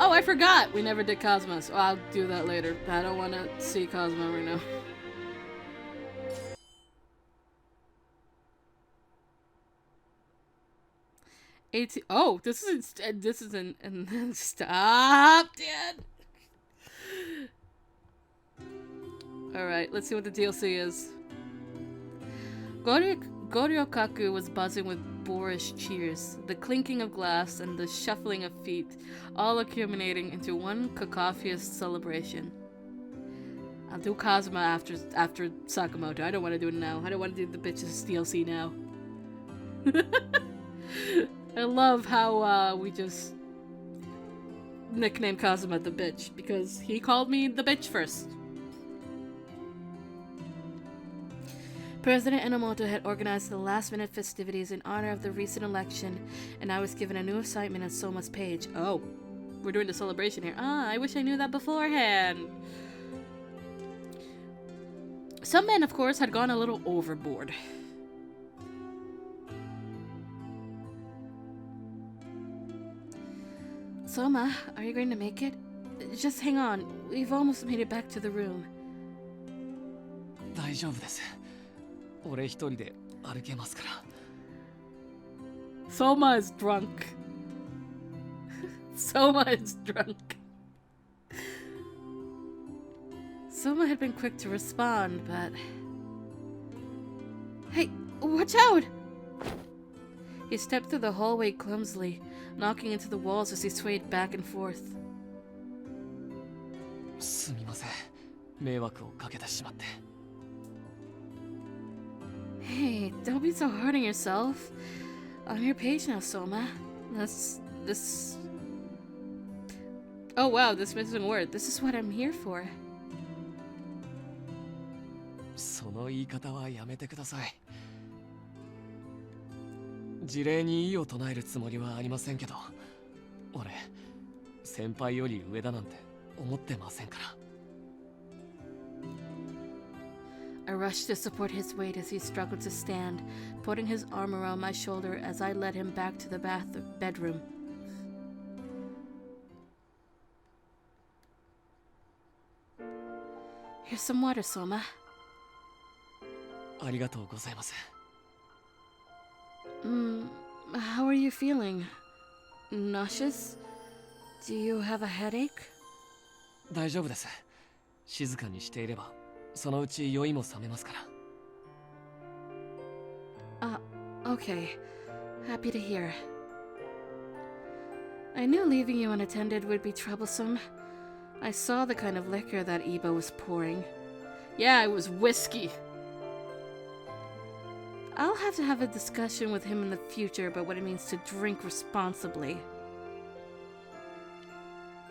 Oh, I forgot! We never did Cosmo, so I'll do that later. I don't want to see Cosmo right now. Oh, this isn't, and then stop, Dad! Alright, let's see what the DLC is. Goryokaku was buzzing with boorish cheers, the clinking of glass and the shuffling of feet, all accumulating into one cacophonous celebration. I'll do Kazuma after Sakamoto. I don't want to do it now. I don't want to do the bitches DLC now. I love how we just nicknamed Kazuma the bitch, because he called me the bitch first. President Enomoto had organized the last-minute festivities in honor of the recent election, and I was given a new assignment on Souma's page. Oh, we're doing the celebration here. Ah, I wish I knew that beforehand. Some men, of course, had gone a little overboard. Souma, are you going to make it? Just hang on. We've almost made it back to the room. 大丈夫です。俺一人で歩けますから。Souma is drunk. Souma is drunk. Souma had been quick to respond, but... Hey, watch out! He stepped through the hallway clumsily, knocking into the walls as he swayed back and forth. すみません。迷惑をかけてしまって。Hey, don't be so hard on yourself. On your page now, Souma. This... Oh wow, this missing word. This is what I'm here for. その言い方はやめてください。事例に異を唱えるつもりはありませんけど、俺、先輩より上だなんて思ってませんから。I rushed to support his weight as he struggled to stand, putting his arm around my shoulder as I led him back to the bedroom. Here's some water, Souma. ありがとうございます。How are you feeling? Nauseous? Do you have a headache? 大丈夫です。静かにしていれば、そのうち酔いも覚めますから。Okay. Happy to hear. I knew leaving you unattended would be troublesome. I saw the kind of liquor that Iba was pouring. Yeah, it was whiskey. I'll have a discussion with him in the future about what it means to drink responsibly.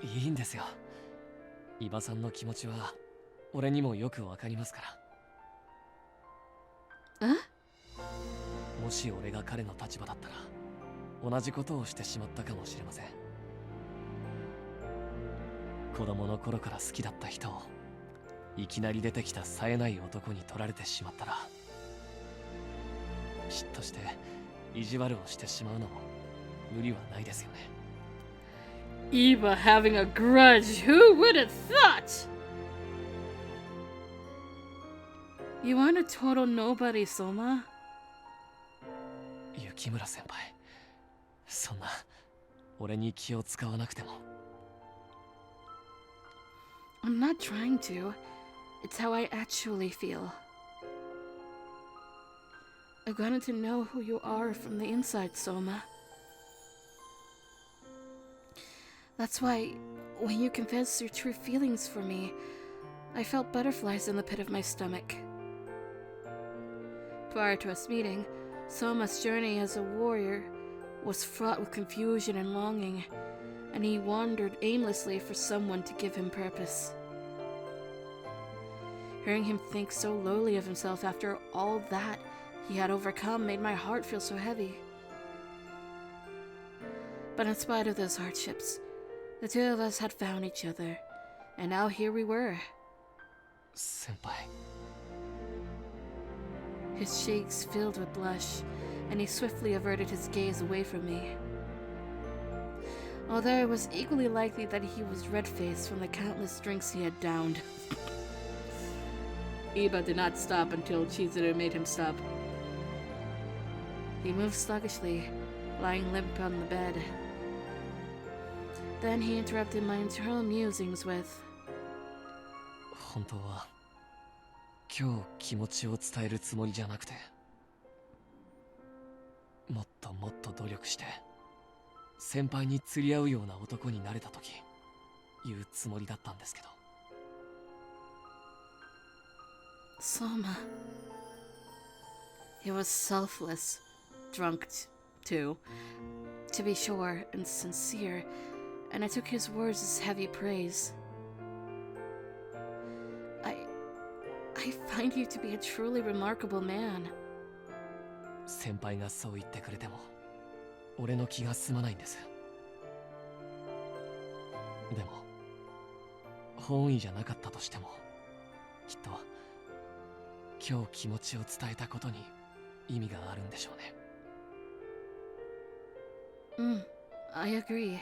いいんですよ。伊庭さんの気持ちは俺にもよくわかりますから。もし俺が彼の立場だったら同じことをしてしまったかもしれません。子供の頃から好きだった人をいきなり出てきた冴えない男に取られてしまったら、嫉妬して意地悪をしてしまうのも無理はないですよね。Eva having a grudge. Who would have thought? You aren't a total nobody, Souma. 雪村先輩、そんな俺に気を使わなくても。I'm not trying to. It's how I actually feel. I've gotten to know who you are from the inside, Souma. That's why, when you confessed your true feelings for me, I felt butterflies in the pit of my stomach. Prior to us meeting, Souma's journey as a warrior was fraught with confusion and longing, and he wandered aimlessly for someone to give him purpose. Hearing him think so lowly of himself after all that he had overcome made my heart feel so heavy. But in spite of those hardships, the two of us had found each other, and now here we were. 先輩。His cheeks filled with blush, and he swiftly averted his gaze away from me. although it was equally likely that he was red-faced from the countless drinks he had downed. Iba did not stop until Chizuru made him stop. He moved sluggishly, lying limp on the bed. Then he interrupted my internal musings with, 本当は今日気持ちを伝えるつもりじゃなくて、もっともっと努力して先輩に釣り合うような男になれた時言うつもりだったんですけど。 Souma. He was selfless, drunk too, to be sure, and sincere, and I took his words as heavy praise. I find you to be a truly remarkable man. 先輩がそう言ってくれても俺の気が済まないんです。でも本意じゃなかったとしてもきっと今日気持ちを伝えたことに意味があるんでしょうね。I agree.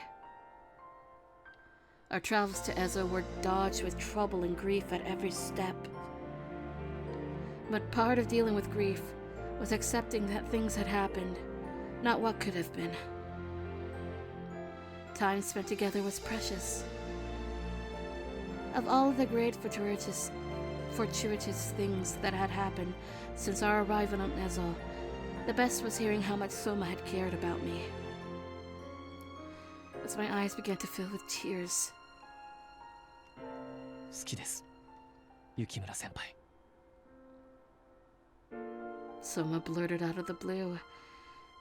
Our travels to Ezo were dodged with trouble and grief at every step. But part of dealing with grief was accepting that things had happened, not what could have been. Time spent together was precious. Of all of the great fortuitous things that had happened since our arrival on Ezo, the best was hearing how much Souma had cared about me. As my eyes began to fill with tears. 好きです、雪村先輩。 Souma blurted out of the blue,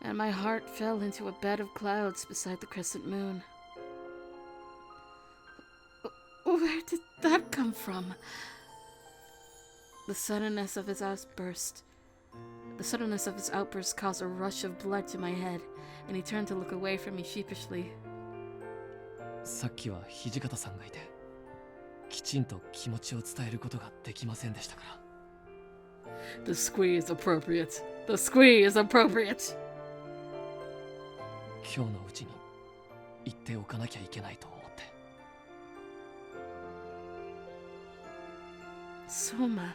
and my heart fell into a bed of clouds beside the crescent moon. Where did that come from? The suddenness of his outburst caused a rush of blood to my head, and he turned to look away from me sheepishly. さっきは土方さんがいて、きちんと気持ちを伝えることができませんでしたから。 The squee is appropriate. The squee is appropriate. 今日のうちに言っておかなきゃいけないと思って。 Souma.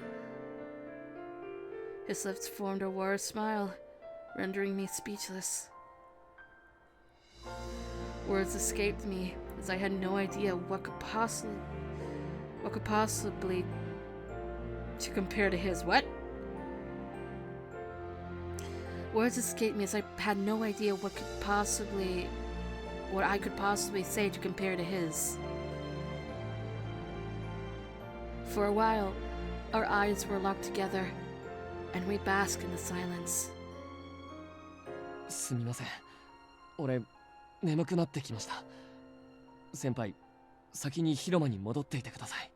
His lips formed a wry smile, rendering me speechless. Words escaped me as I had no idea what could possibly to compare to his what? Words escaped me as I had no idea what I could possibly say to compare to his. For a while, our eyes were locked together, and we basked in the silence. すみません。俺、眠くなってきました。先輩、先に広間に戻っていてください。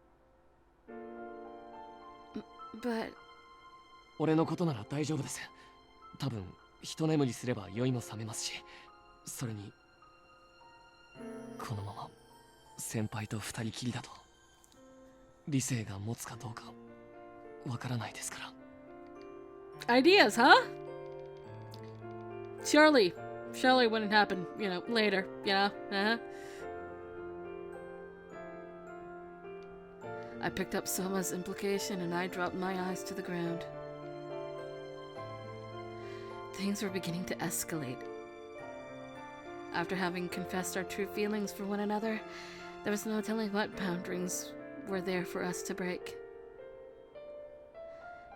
But... 俺のことなら大丈夫です。多分、一眠りすれば酔いも覚めますし、それに、このまま先輩と二人きりだと、理性が持つかどうか、わからないですから。Ideas, huh? Surely wouldn't happen, later, I picked up Souma's implication and I dropped my eyes to the ground. Things were beginning to escalate. After having confessed our true feelings for one another, there was no telling what boundaries were there for us to break.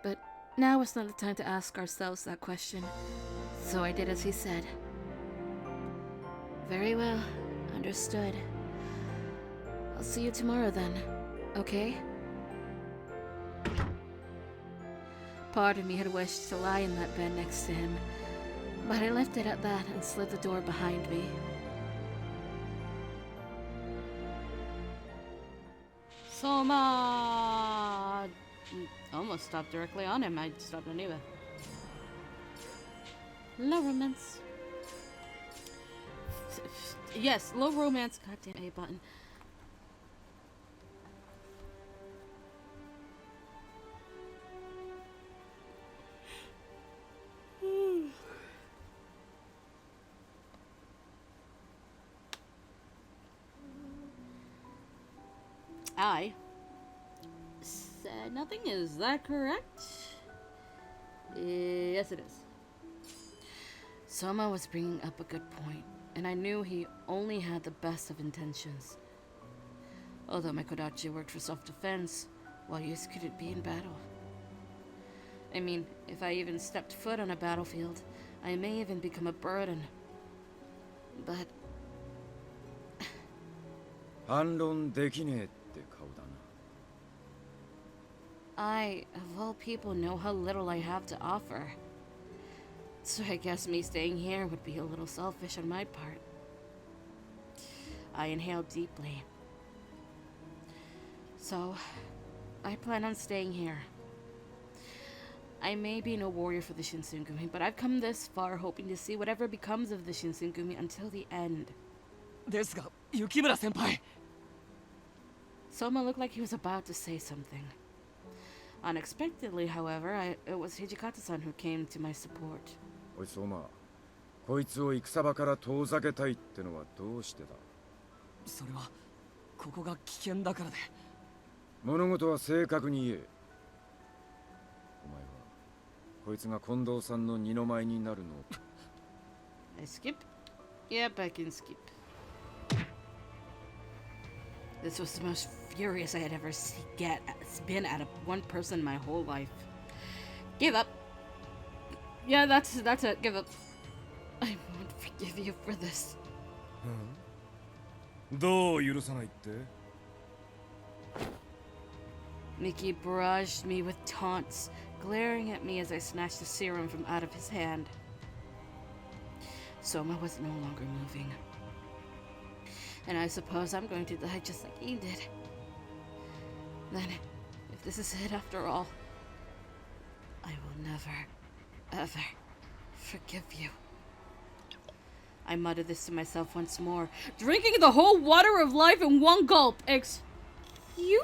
But now was not the time to ask ourselves that question, so I did as he said. Very well, understood. I'll see you tomorrow then, okay? Part of me had wished to lie in that bed next to him, but I left it at that and slid the door behind me. Souma! Almost stopped directly on him. I stopped anyway. Low romance. Yes, low romance. Goddamn A button. I said nothing. Is that correct? Yes, it is. Souma was bringing up a good point, and I knew he only had the best of intentions. Although my Kodachi worked for self-defense, while Yusu couldn't be in battle. I mean, if I even stepped foot on a battlefield, I may even become a burden. But 反論できねえって顔だな。 I, of all people, know how little I have to offer. So I guess me staying here would be a little selfish on my part. I inhaled deeply. So, I plan on staying here. I may be no warrior for the Shinsengumi, but I've come this far hoping to see whatever becomes of the Shinsengumi until the end. ですが、雪村先輩。 Souma looked like he was about to say something. Unexpectedly, however, it was Hijikata-san who came to my support. おい相馬、こいつを戦場から遠ざけたいってのはどうしてだ。それはここが危険だからで。物事は正確に言え。お前はこいつが近藤さんの二の舞になるのを。I skip? Yep, I can skip. This was the most furious I had ever been at one person my whole life. Give up. Yeah, that's it. Give up. I won't forgive you for this. どう許さないって？ Mickey barraged me with taunts, glaring at me as I snatched the serum from out of his hand. Souma was no longer moving. And I suppose I'm going to die just like he did. Then, if this is it after all, I will never, ever forgive you. I muttered this to myself once more, drinking the whole water of life in one gulp. Excuse me?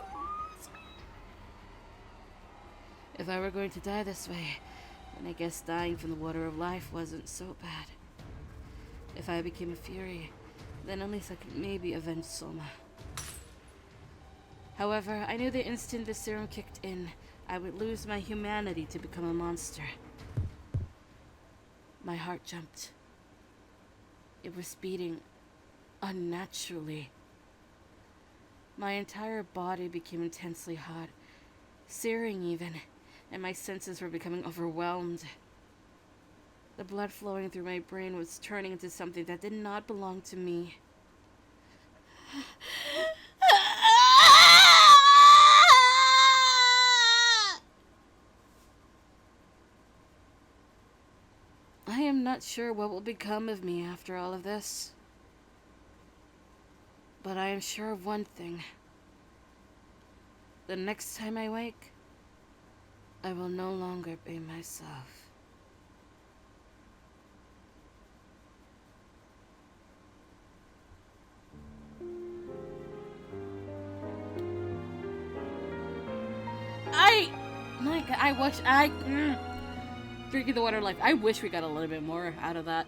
If I were going to die this way, then I guess dying from the water of life wasn't so bad. If I became a fury, then at least I could maybe avenge Souma. However, I knew the instant the serum kicked in, I would lose my humanity to become a monster. My heart jumped. It was beating unnaturally. My entire body became intensely hot, searing even, and my senses were becoming overwhelmed. The blood flowing through my brain was turning into something that did not belong to me. I am not sure what will become of me after all of this. But I am sure of one thing. The next time I wake, I will no longer be myself. My God, I wish drinking the water of life. I wish we got a little bit more out of that.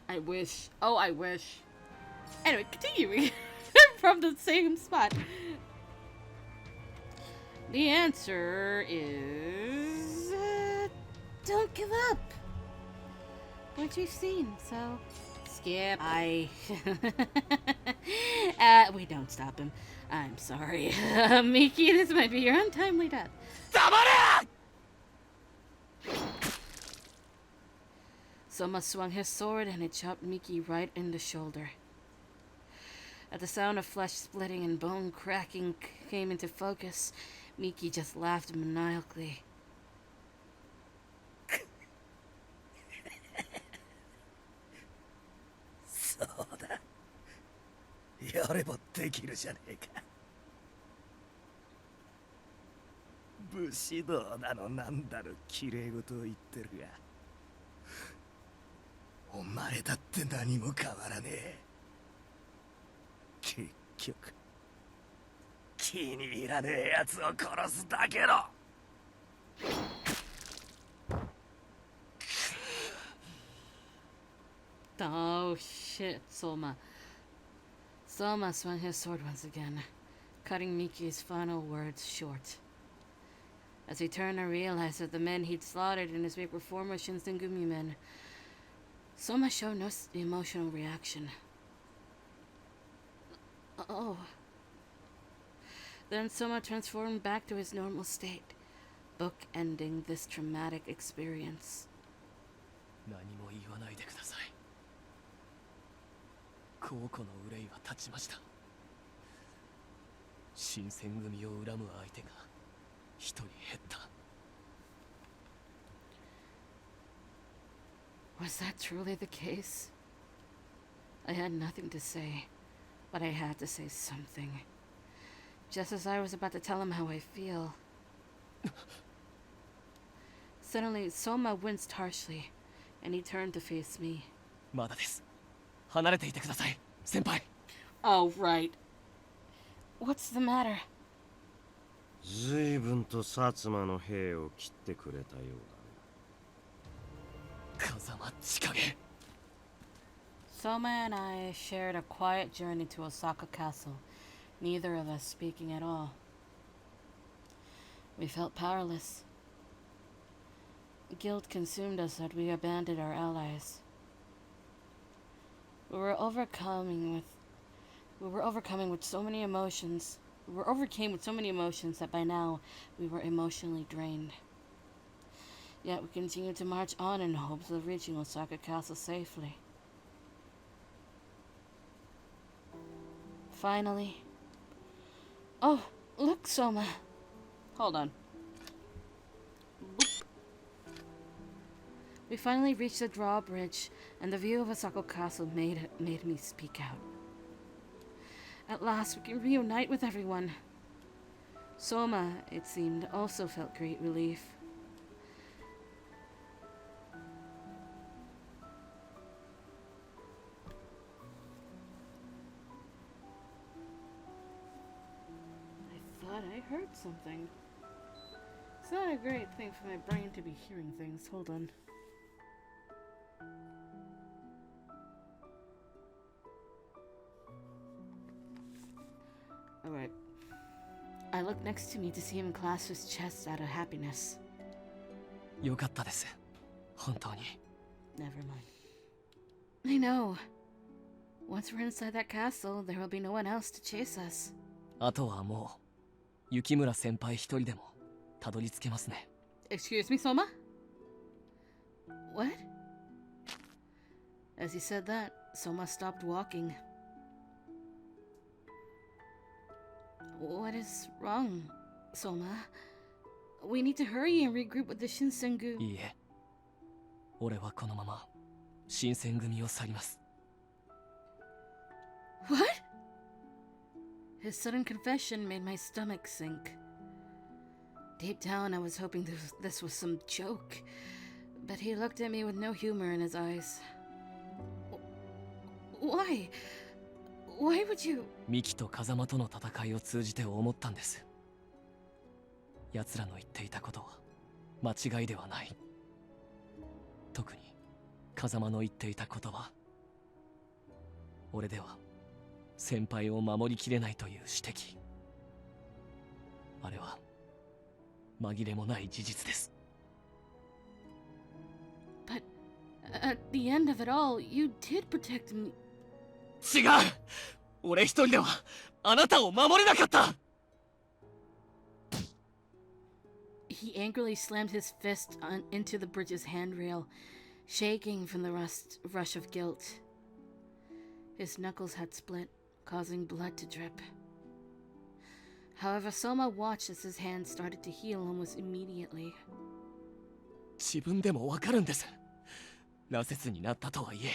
I wish. Oh, I wish. Anyway, continuing from the same spot. The answer is don't give up. Which we've seen, so skip. We don't stop him. I'm sorry. Miki, this might be your untimely death. Souma swung his sword and it chopped Miki right in the shoulder. At the sound of flesh splitting and bone cracking came into focus, Miki just laughed maniacally. そうだ。やればできるじゃねえか。武士道だのなんだの綺麗事を言ってるが、お前だって何も変わらねえ。結局気に入らねえやつを殺すだけの。Oh shit, Souma. Souma swung his sword once again, cutting Miki's final words short. As he turned, I realized that the men he'd slaughtered in his rape were former Shinsengumi men. Souma showed no emotional reaction. Oh. Then Souma transformed back to his normal state, bookending this traumatic experience. 何も言わないでください。孝子の憂いは立ちました。新選組を恨む相手が一人減った。Was that truly the case? I had nothing to say, but I had to say something. Just as I was about to tell him how I feel. Suddenly, Souma winced harshly, and he turned to face me. まだです。離れていてください、先輩。Oh, right. What's the matter? 随分と薩摩の兵を切ってくれたようだ。風間千景。Souma and I shared a quiet journey to Osaka Castle, neither of us speaking at all. We felt powerless. Guilt consumed us that we abandoned our allies. We were overcome with so many emotions. We were overcame with so many emotions that by now we were emotionally drained. Yet we continued to march on in hopes of reaching Osaka Castle safely. Finally. Oh, look, Souma. Hold on. Boop. We finally reached the drawbridge, and the view of Osaka Castle made me speak out. At last, we can reunite with everyone. Souma, it seemed, also felt great relief. I thought I heard something. It's not a great thing for my brain to be hearing things. Hold on. Alright. I looked next to me to see him clasp his chest out of happiness. よかったです。本当に。Never mind. I know. Once we're inside that castle, there will be no one else to chase us. あとはもう雪村先輩一人でもたどり着けますね。Excuse me, Souma? What? As he said that, Souma stopped walking. What is wrong, Souma? We need to hurry and regroup with the Shinsengu. いいえ。俺はこのまま新選組を去ります。What? His sudden confession made my stomach sink. Deep down, I was hoping this was some joke, but he looked at me with no humor in his eyes. Why? Why would you? ミキと風間との戦いを通じて思ったんです。奴らの言っていたことは間違いではない。特に風間の言っていた言葉。俺では先輩を守りきれないという指摘。あれは紛れもない事実です。But at the end of it all, you did protect me. 違う！俺一人ではあなたを守れなかった！ He angrily slammed his fist into the bridge's handrail, shaking from the rush of guilt. His knuckles had split, causing blood to drip. However, Souma watched as his hand started to heal almost immediately. 自分でもわかるんです。羅刹になったとはいえ、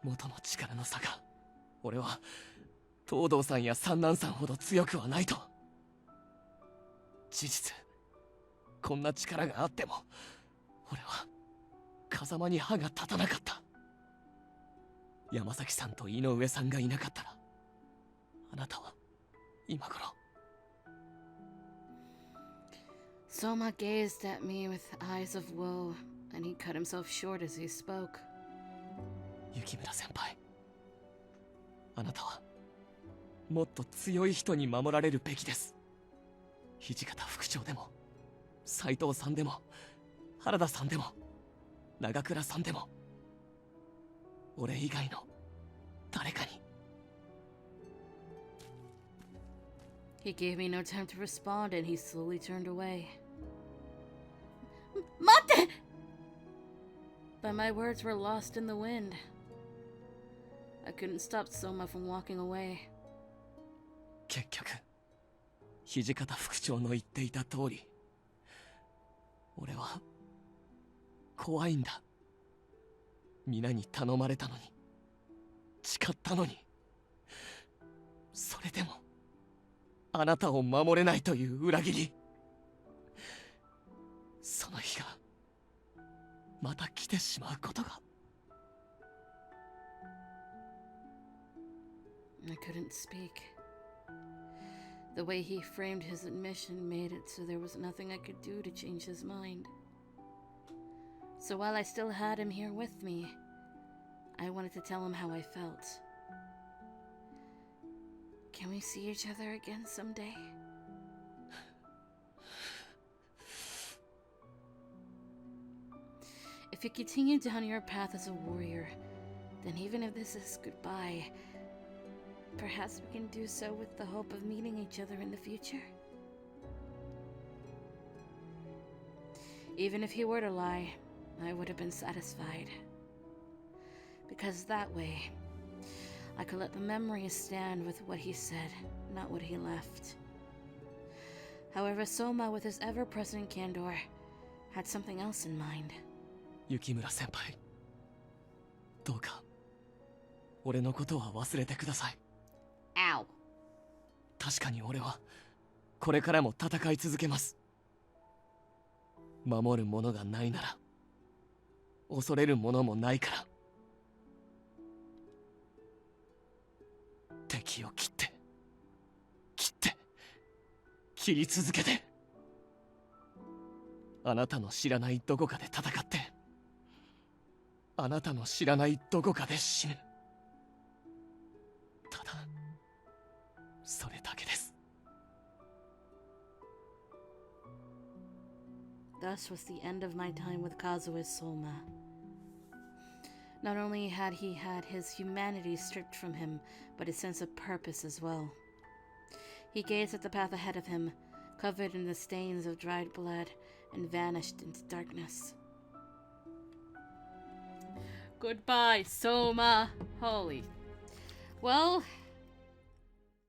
元の力の差が。俺は東堂さんや三男さんほど強くはないと。事実、こんな力があっても俺は風間に歯が立たなかった。山崎さんと井上さんがいなかったらあなたは今頃。Souma gazed at me with eyes of woe, and he cut himself short as he spoke. 雪村先輩、あなたはもっと強い人に守られるべきです。土方副長でも斉藤さんでも原田さんでも長倉さんでも俺以外の誰かに。 He gave me no time to respond and he slowly turned away. 待って! But my words were lost in the wind. I couldn't stop Souma from walking away. 結局土方副長の言っていた通り、俺は怖いんだ。皆に頼まれたのに、誓ったのに、それでもあなたを守れないという裏切り。その日がまた来てしまうことが。 I couldn't speak. The way he framed his admission made it so there was nothing I could do to change his mind. So while I still had him here with me, I wanted to tell him how I felt. Can we see each other again someday? If you continue down your path as a warrior, then even if this is goodbye, perhaps we can do so with the hope of meeting each other in the future. Even if he were to lie, I would have been satisfied. Because that way, I could let the memories stand with what he said, not what he left. However, Souma, with his ever-present candor, had something else in mind. 雪村先輩、どうか俺のことは忘れてください。 Ow. 確かに俺はこれからも戦い続けます。守るものがないなら恐れるものもないから。敵を切って切って切り続けて、あなたの知らないどこかで戦って、あなたの知らないどこかで死ぬ。ただそれだけです。 Thus was the end of my time with Kazue Souma. Not only had he had his humanity stripped from him, but his sense of purpose as well. He gazed at the path ahead of him, covered in the stains of dried blood, and vanished into darkness. Goodbye, Souma. Holy. Well,